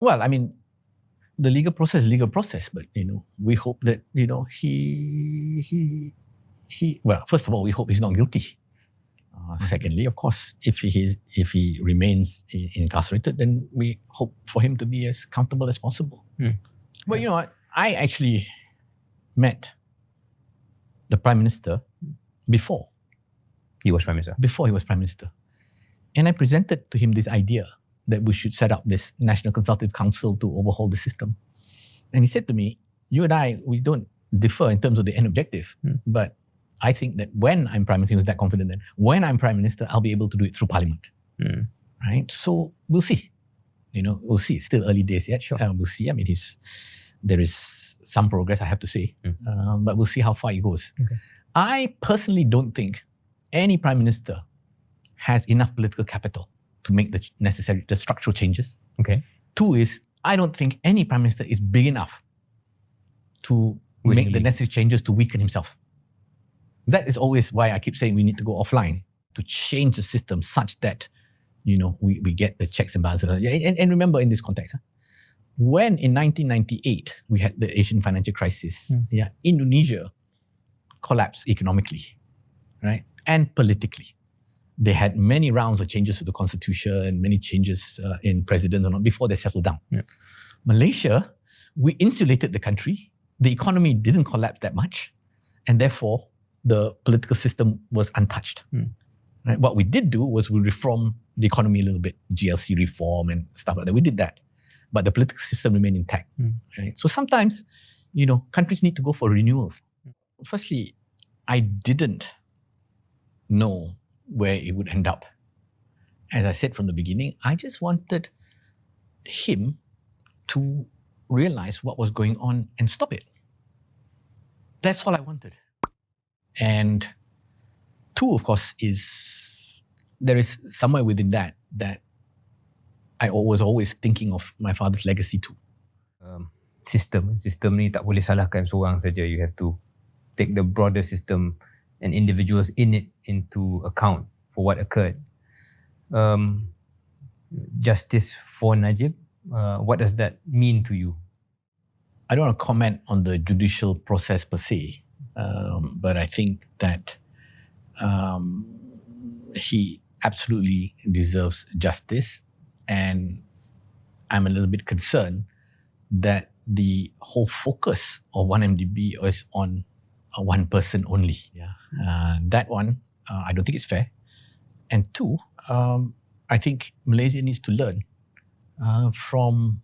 Well, I mean, the legal process is legal process, but we hope that he well, first of all, we hope he's not guilty. Secondly, of course, if he remains incarcerated, then we hope for him to be as accountable as possible. But you know what? I actually met the Prime Minister before he was Prime Minister. Before he was Prime Minister. And I presented to him this idea that we should set up this National Consultative Council to overhaul the system. And he said to me, you and I, we don't differ in terms of the end objective, but I think that when I'm Prime Minister, he was that confident that when I'm Prime Minister, I'll be able to do it through Parliament. Right? So we'll see. We'll see. It's still early days yet. Sure. We'll see. I mean, there is some progress, I have to say, but we'll see how far it goes. Okay. I personally don't think any Prime Minister has enough political capital to make the structural changes. Okay. Two is, I don't think any Prime Minister is big enough to make the necessary changes to weaken himself. That is always why I keep saying we need to go offline to change the system such that, we get the checks and balances. And remember in this context, when in 1998 we had the Asian financial crisis, Indonesia collapsed economically, right? And politically. They had many rounds of changes to the constitution, many changes in president and all before they settled down. Yeah. Malaysia, we insulated the country. The economy didn't collapse that much, and therefore the political system was untouched. Right? What we did do was we reformed the economy a little bit, GLC reform and stuff like that. We did that, but the political system remained intact. Right? So sometimes, countries need to go for renewals. Firstly, I didn't know where it would end up. As I said from the beginning, I just wanted him to realize what was going on and stop it. That's all I wanted. And two, of course, is there is somewhere within that I was always thinking of my father's legacy too. Sistem ni tak boleh salahkan seorang saja. You have to take the broader system and individuals in it into account for what occurred. Justice for Najib, what does that mean to you? I don't want to comment on the judicial process per se, but I think that he absolutely deserves justice, and I'm a little bit concerned that the whole focus of 1MDB is on one person only. That one, I don't think it's fair. And two, I think Malaysia needs to learn from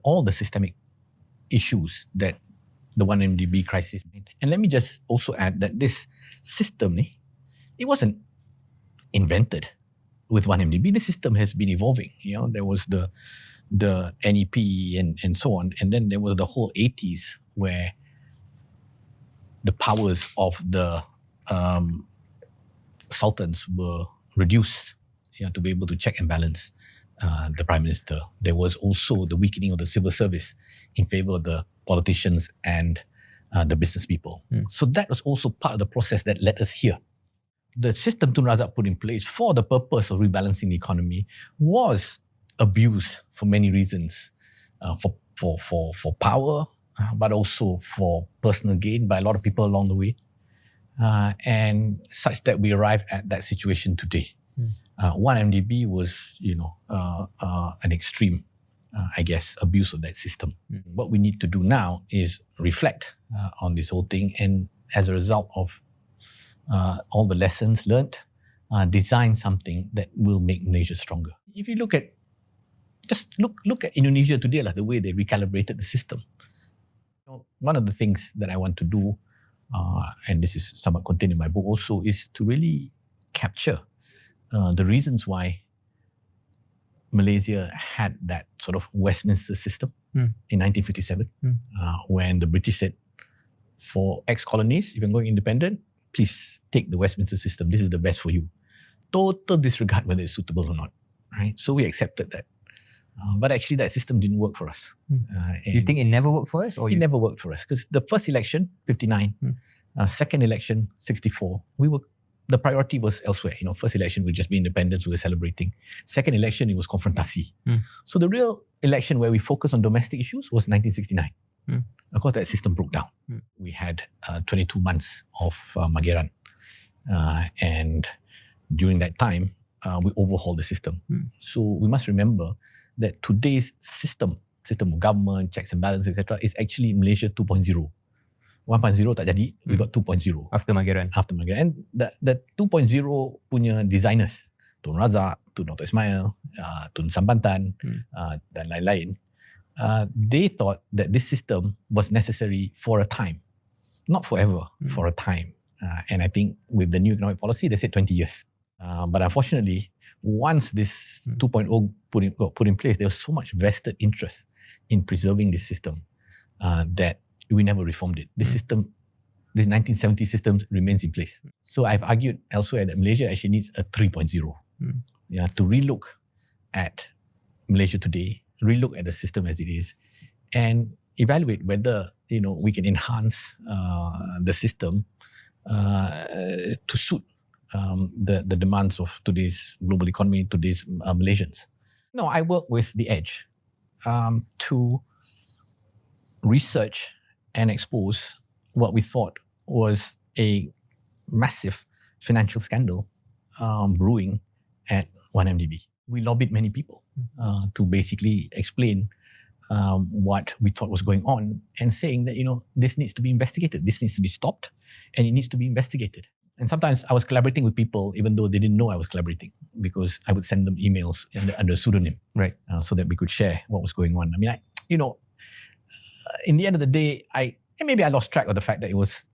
all the systemic issues that the 1MDB crisis made. And let me just also add that this system, it wasn't invented with 1MDB. The system has been evolving. There was the NEP and so on. And then there was the whole 80s where the powers of the sultans were reduced to be able to check and balance the Prime Minister. There was also the weakening of the civil service in favor of the politicians and the business people. So that was also part of the process that led us here. The system Tun Razak put in place for the purpose of rebalancing the economy was abused for many reasons, for power, but also for personal gain by a lot of people along the way, and such that we arrived at that situation today. 1MDB was, an extreme, abuse of that system. What we need to do now is reflect on this whole thing, and as a result of all the lessons learned, design something that will make Malaysia stronger. If you look at Indonesia today, the way they recalibrated the system. One of the things that I want to do, and this is somewhat contained in my book also, is to really capture the reasons why Malaysia had that sort of Westminster system in 1957, when the British said, for ex-colonies, if you're going independent, please take the Westminster system. This is the best for you. Total disregard whether it's suitable or not. Right? So we accepted that. But actually that system didn't work for us. You think it never worked for us? It never worked for us because the first election, 59, second election, 64, we were the priority was elsewhere. First election would just be independence, we were celebrating. Second election, it was confrontasi. So the real election where we focused on domestic issues was 1969. Of course, that system broke down. We had 22 months of Mageran. And during that time, we overhauled the system. So we must remember that today's system of government, checks and balances, etc., is actually Malaysia 2.0. 1.0 tak jadi, we got 2.0. After Mageran. And the 2.0 punya designers, Tun Razak, Tun Dr. Ismail, Tun Sambantan, dan lain-lain, they thought that this system was necessary for a time. Not forever, for a time. And I think with the new economic policy, they said 20 years. But unfortunately, once this 2.0 put in place, there was so much vested interest in preserving this system that we never reformed it. This system, this 1970 system remains in place. So I've argued elsewhere that Malaysia actually needs a 3.0. To relook at Malaysia today, relook at the system as it is, and evaluate whether we can enhance the system to suit the demands of today's global economy, today's Malaysians. No, I work with The Edge to research and expose what we thought was a massive financial scandal brewing at 1MDB. We lobbied many people to basically explain what we thought was going on and saying that, this needs to be investigated, this needs to be stopped, and it needs to be investigated. And sometimes I was collaborating with people even though they didn't know I was collaborating, because I would send them emails under a pseudonym, right? So that we could share what was going on. I mean, in the end of the day, maybe I lost track of the fact that it was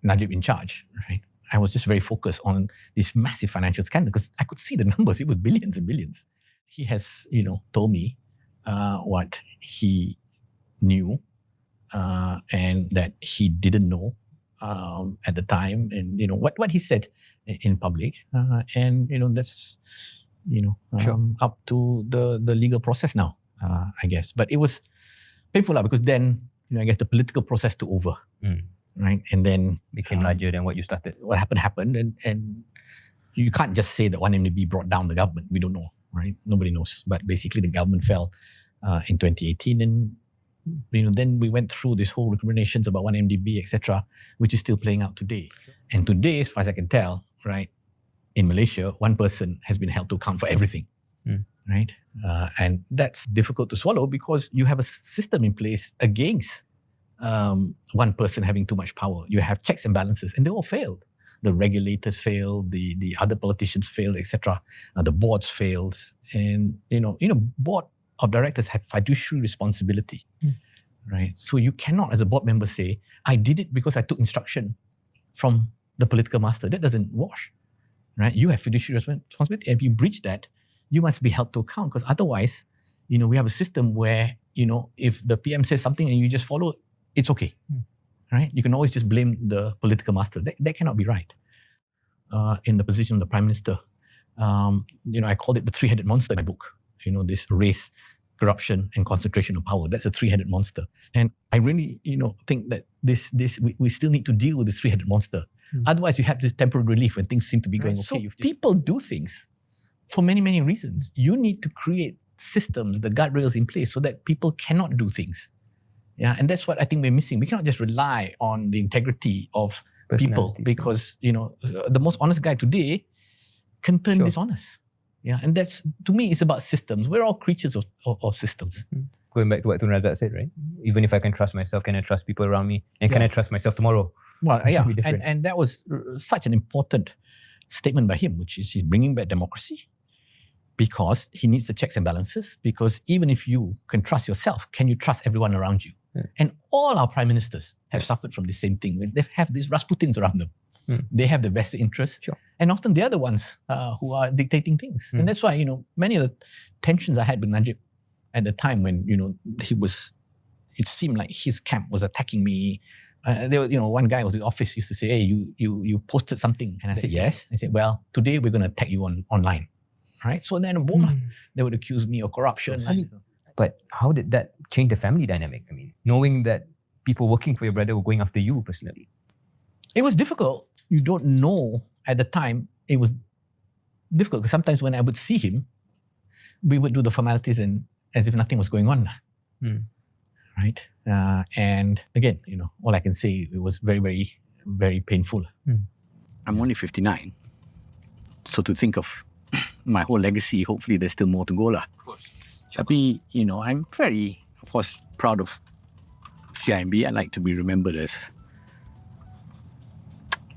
Najib in charge, right? I was just very focused on this massive financial scandal because I could see the numbers. It was billions and billions. He has, told me what he knew and that he didn't know at the time, and what he said in public, and that's sure. Up to the legal process now, I guess. But it was painful because then I guess the political process took over, right? And then became larger than what you started. What happened, and you can't just say that 1MDB brought down the government. We don't know, right? Nobody knows. But basically, the government fell in 2018, and then we went through this whole recriminations about 1MDB, etc., which is still playing out today. Sure. And today, as far as I can tell, right, in Malaysia, one person has been held to account for everything, right? And that's difficult to swallow because you have a system in place against one person having too much power. You have checks and balances, and they all failed. The regulators failed, the other politicians failed, etc. The boards failed, and board of directors have fiduciary responsibility, right? So you cannot, as a board member, say, I did it because I took instruction from the political master. That doesn't wash, right? You have fiduciary responsibility. And if you breach that, you must be held to account, because otherwise, we have a system where, if the PM says something and you just follow, it's okay, right? You can always just blame the political master. That cannot be right. In the position of the Prime Minister, I called it the three-headed monster in my book. This race, corruption, and concentration of power. That's a three-headed monster. And I really, think that we still need to deal with the three-headed monster. Otherwise, you have this temporary relief when things seem to be going okay. So people do things for many, many reasons. You need to create systems, the guardrails in place so that people cannot do things. Yeah, and that's what I think we're missing. We cannot just rely on the integrity of people, because, the most honest guy today can turn dishonest. Yeah, and that's, to me, it's about systems. We're all creatures of systems. Going back to what Tun Razak said, right? Even if I can trust myself, can I trust people around me? And can I trust myself tomorrow? Well, yeah, and that was such an important statement by him, which is he's bringing back democracy because he needs the checks and balances, because even if you can trust yourself, can you trust everyone around you? And all our prime ministers have suffered from the same thing. They have these Rasputins around them. They have the vested interest. Sure. And often they're the ones who are dictating things. And that's why, many of the tensions I had with Najib at the time when, it seemed like his camp was attacking me. One guy was in the office used to say, hey, you posted something. And I said, yes. I said, well, today we're going to attack you online. Right? So then, boom, they would accuse me of corruption. But how did that change the family dynamic? I mean, knowing that people working for your brother were going after you personally. It was difficult. You don't know at the time, it was difficult because sometimes when I would see him, we would do the formalities and as if nothing was going on. Right? And again, all I can say, it was very, very, very painful. I'm only 59. So to think of my whole legacy, hopefully there's still more to go lah. Of course. Tapi, I'm very, of course, proud of CIMB. I like to be remembered as,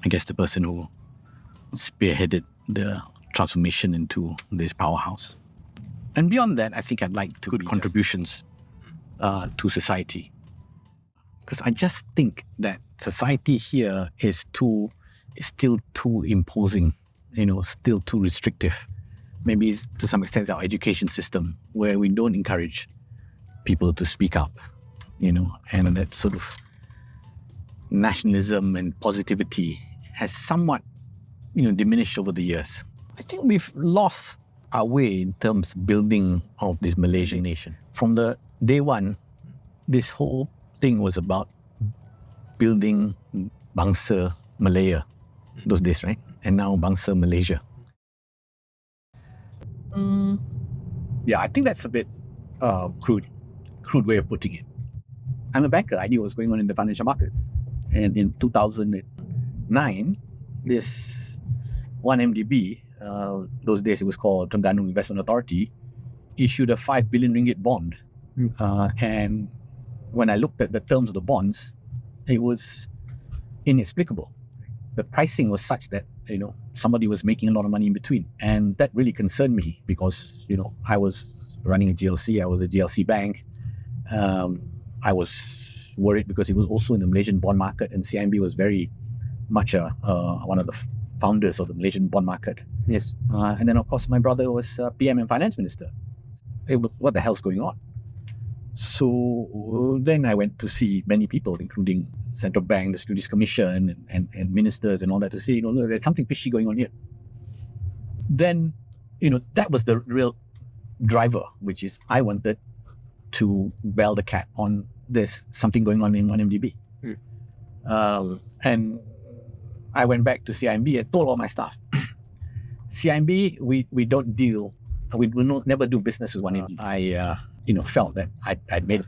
I guess, the person who spearheaded the transformation into this powerhouse. And beyond that, I think I'd like to good contributions to society. Because I just think that society here is still too imposing, still too restrictive. Maybe to some extent it's our education system where we don't encourage people to speak up, and that sort of nationalism and positivity has somewhat, diminished over the years. I think we've lost our way in terms of building of this Malaysian nation. From the day one, this whole thing was about building Bangsa Malaya, those days, right? And now Bangsa Malaysia. Yeah, I think that's a bit crude way of putting it. I'm a banker. I knew what was going on in the financial markets. And in 2009, this 1MDB, those days it was called Terengganu Investment Authority, issued a 5 billion ringgit bond. And when I looked at the terms of the bonds, it was inexplicable. The pricing was such that, somebody was making a lot of money in between. And that really concerned me because, I was running a GLC, I was a GLC bank. I was worried because it was also in the Malaysian bond market, and CIMB was very much one of the founders of the Malaysian bond market. Yes. And then, of course, my brother was PM and finance minister. What the hell's going on? So then I went to see many people, including Central Bank, the Securities Commission, and ministers and all that, to say, there's something fishy going on here. Then, that was the real driver, which is I wanted to bell the cat on there's something going on in 1MDB. And I went back to CIMB and told all my staff, CIMB, we don't deal, we will never do business with 1MDB. I felt that I'd made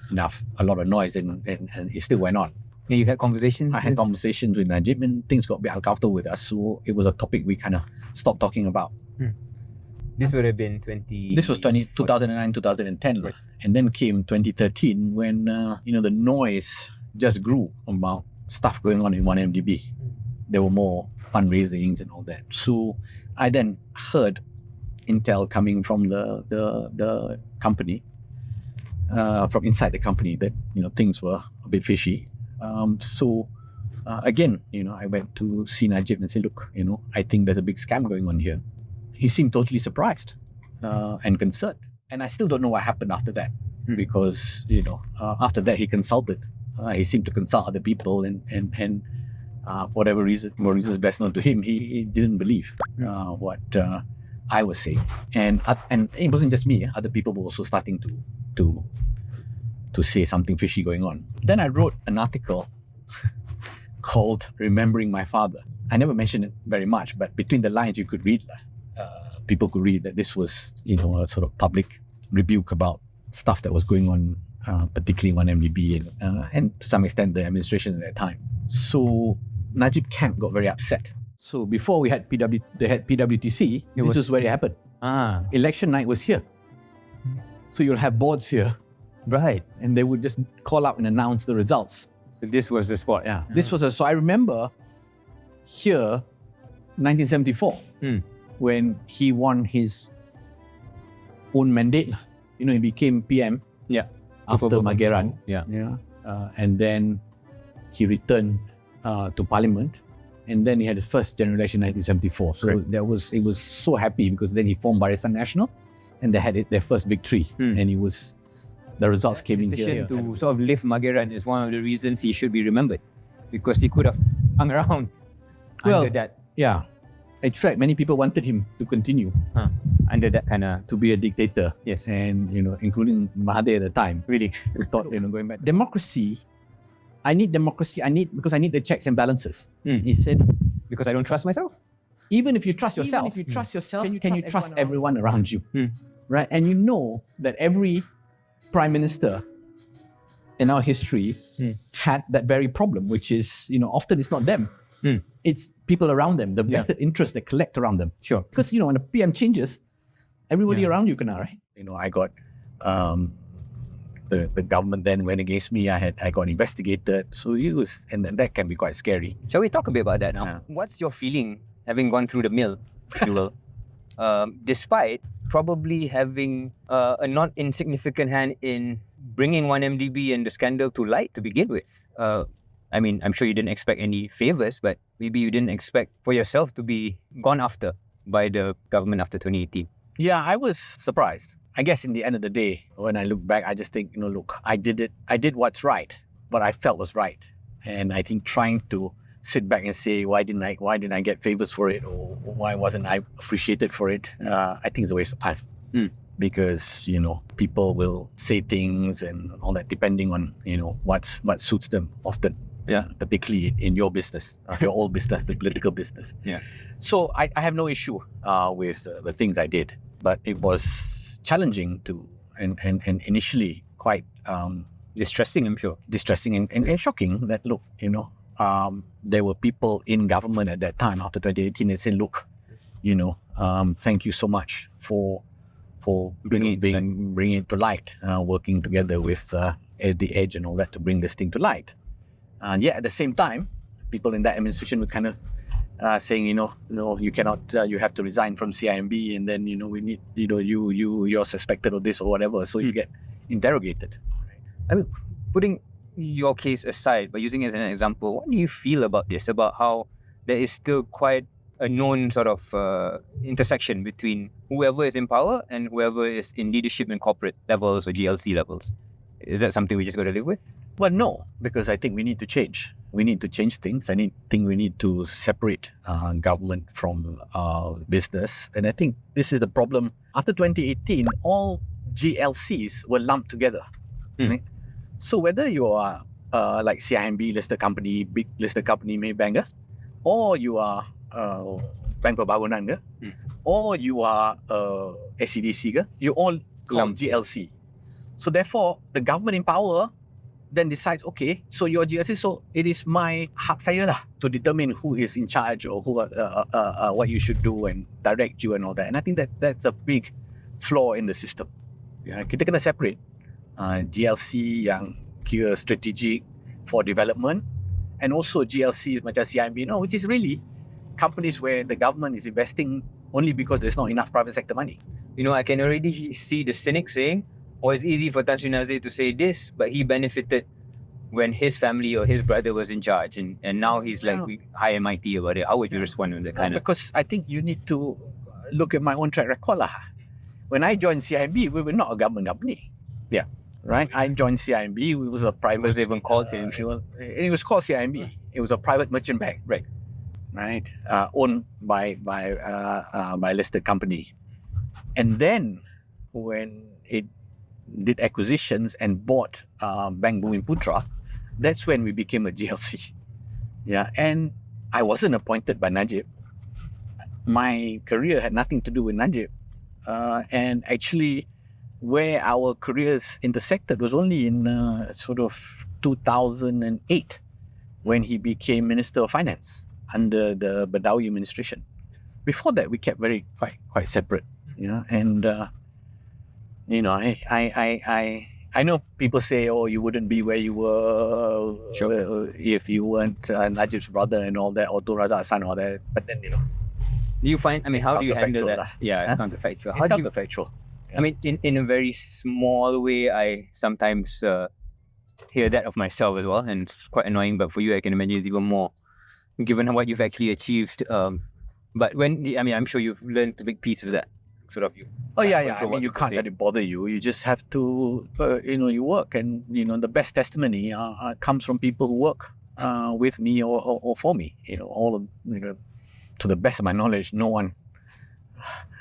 a lot of noise and it still went on. Yeah, you had conversations? I had conversations with Najib and things got a bit uncomfortable with us. So it was a topic we kind of stopped talking about. This would have been This was 2009, 2010. Right. And then came 2013 when, the noise just grew about stuff going on in 1MDB. There were more fundraisings and all that. So I then heard intel coming from the company, from inside the company, that things were a bit fishy. Again, I went to see Najib and say, look, I think there's a big scam going on here. He seemed totally surprised and concerned. And I still don't know what happened after that, because after that he consulted. He seemed to consult other people, and whatever reasons best known to him, he didn't believe what I was saying. And it wasn't just me. Other people were also starting to say something fishy going on. Then I wrote an article called Remembering My Father. I never mentioned it very much, but between the lines you could read, people could read that this was, a sort of public rebuke about stuff that was going on, particularly 1MDB and to some extent the administration at that time. So Najib Camp got very upset. So before they had PWTC, this was where it happened. Election night was here. So you'll have boards here. Right. And they would just call up and announce the results. So this was the spot, yeah. So I remember here, 1974, when he won his own mandate. He became PM after Mageran. And then he returned to Parliament. And then he had his first general election in 1974. So it was so happy because then he formed Barisan National and they had their first victory. And the results came in here. To sort of lift Mageran is one of the reasons he should be remembered, because he could have hung around under that. Yeah. In fact, many people wanted him to continue under that kind of, to be a dictator. Yes. And including Mahathir at the time. Really, who thought going back. Democracy. I need democracy. Because I need the checks and balances. He said, because I don't trust myself. even if you trust yourself, can you trust everyone around you? Right? And you know that every prime minister in our history had that very problem, which is, often it's not them. It's people around them, the vested interests that collect around them. Sure. Because, when the PM changes, everybody around you can, right? I got, the government then went against me. I got investigated. So and that can be quite scary. Shall we talk a bit about that now? Yeah. What's your feeling having gone through the mill, if you will, despite probably having a not insignificant hand in bringing 1MDB and the scandal to light to begin with? I'm sure you didn't expect any favors, but maybe you didn't expect for yourself to be gone after by the government after 2018. Yeah, I was surprised. I guess in the end of the day, when I look back, I just think, look, I did what's right, what I felt was right. And I think trying to sit back and say, why didn't I get favors for it, or why wasn't I appreciated for it? I think it's a waste of time. Because, people will say things and all that depending on, what suits them often. Yeah. Particularly in your business, your old business, the political business. Yeah. So I have no issue with the things I did, but it was challenging and initially quite distressing, I'm sure. Distressing and shocking that, look, there were people in government at that time after 2018 that said, look, thank you so much for bringing it to light, working together with the Edge and all that to bring this thing to light. And yet at the same time, people in that administration were kind of saying, you cannot, you have to resign from CIMB, and then, we need, you're suspected of this or whatever. So you get interrogated. I mean, putting your case aside, but using it as an example, what do you feel about this? About how there is still quite a known sort of intersection between whoever is in power and whoever is in leadership in corporate levels or GLC levels? Is that something we just got to live with? Well, no, because I think we need to change. We need to change things. think we need to separate government from business. And I think this is the problem. After 2018, all GLCs were lumped together. Right? So whether you are like CIMB listed company, big listed company, Maybank, or you are Bank Pembangunan, or you are SCDC, you all called GLC. So therefore, the government in power then decides, okay, so you're GLC, so it is my hak saya lah to determine who is in charge or who what you should do and direct you and all that. And I think that's a big flaw in the system. Kita kena separate GLC yang kira strategic for development, and also GLCs macam CIMB, which is really companies where the government is investing only because there's not enough private sector money. I can already see the cynic saying, it's easy for Tan Sri Nazir to say this, but he benefited when his family or his brother was in charge, and now he's like high and mighty about it. How would you respond to that kind of? Because I think you need to look at my own track record lah. When I joined CIMB, we were not a government company. Yeah. Right? I joined CIMB, it was a private... It was even called CIMB. It was called CIMB. It was a private merchant bank. Right? Owned by listed company. And then when it did acquisitions and bought Bank Bhumiputra, that's when we became a GLC. Yeah, and I wasn't appointed by Najib. My career had nothing to do with Najib. And actually, where our careers intersected was only in sort of 2008, when he became Minister of Finance under the Badawi administration. Before that, we kept quite separate. And I know people say, you wouldn't be where you were if you weren't Najib's brother and all that, or Tun Razak's son, all that. But then, do you find, how do you handle that? Yeah, it's counterfactual. It's counterfactual. Yeah. In a very small way, I sometimes hear that of myself as well, and it's quite annoying. But for you, I can imagine it's even more, given what you've actually achieved. But I'm sure you've learned to make peace with that. Sort of you. You can't let it bother you. You just have to, you work, and the best testimony comes from people who work with me or for me. All of, to the best of my knowledge, no one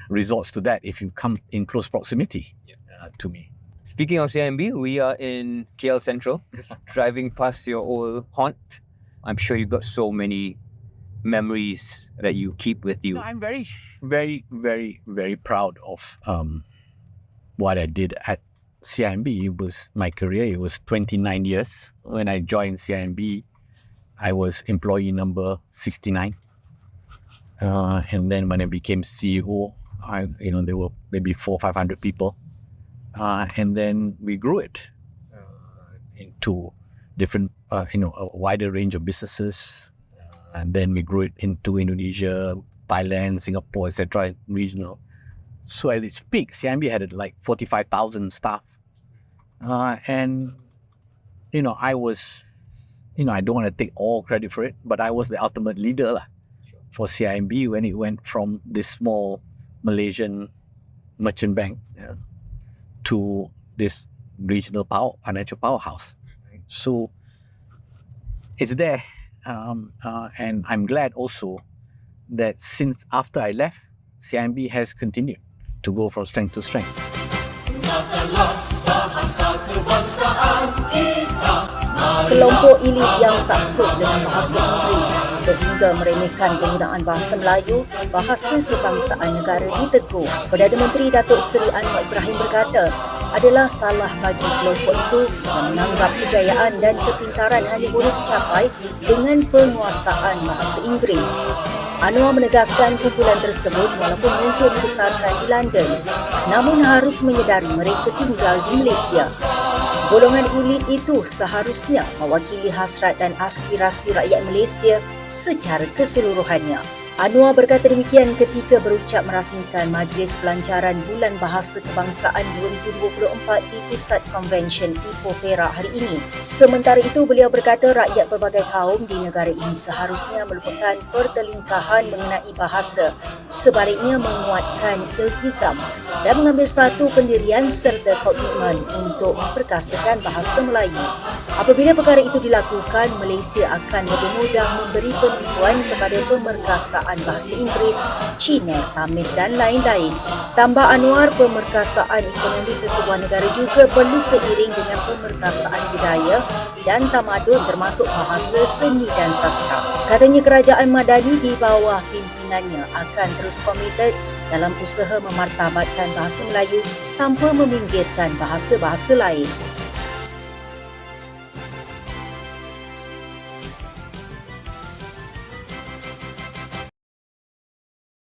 resorts to that if you come in close proximity to me. Speaking of CIMB, we are in KL Central, driving past your old haunt. I'm sure you got so many memories that you keep with you? I'm very, very, very, very proud of what I did at CIMB. It was my career. It was 29 years. When I joined CIMB, I was employee number 69. And then when I became CEO, there were maybe 400-500 people. And then we grew it into different, a wider range of businesses. And then we grew it into Indonesia, Thailand, Singapore, etc., regional. So at its peak, CIMB had like 45,000 staff. And I was, I don't want to take all credit for it, but I was the ultimate leader for CIMB when it went from this small Malaysian merchant bank to this regional financial powerhouse. So it's there. And I'm glad also that since after I left, CIMB has continued to go from strength to strength. Kelompok elit yang taksub dengan bahasa Inggeris sehingga meremehkan penggunaan bahasa Melayu, bahasa kebangsaan negara ditegur. Perdana Menteri Datuk Seri Anwar Ibrahim berkata, adalah salah bagi kelompok itu yang menganggap kejayaan dan kepintaran hanya boleh dicapai dengan penguasaan bahasa Inggeris. Anwar menegaskan kumpulan tersebut walaupun mungkin dibesarkan di London, namun harus menyedari mereka tinggal di Malaysia. Golongan elit itu seharusnya mewakili hasrat dan aspirasi rakyat Malaysia secara keseluruhannya. Anwar berkata demikian ketika berucap merasmikan Majlis Pelancaran Bulan Bahasa Kebangsaan 2024 di Pusat Konvensyen Ipoh Perak hari ini. Sementara itu, beliau berkata rakyat pelbagai kaum di negara ini seharusnya melupakan pertelingkahan mengenai bahasa, sebaliknya menguatkan iltizam dan mengambil satu pendirian serta komitmen untuk memperkasakan bahasa Melayu. Apabila perkara itu dilakukan, Malaysia akan lebih mudah memberi penentuan kepada pemerkasaan bahasa Inggeris, Cina, Tamil dan lain-lain. Tambah Anwar, pemerkasaan ekonomi sesebuah negara juga perlu seiring dengan pemerkasaan budaya dan tamadun termasuk bahasa, seni dan sastra. Katanya kerajaan Madani di bawah pimpinannya akan terus komited dalam usaha memartabatkan bahasa Melayu tanpa meminggirkan bahasa-bahasa lain.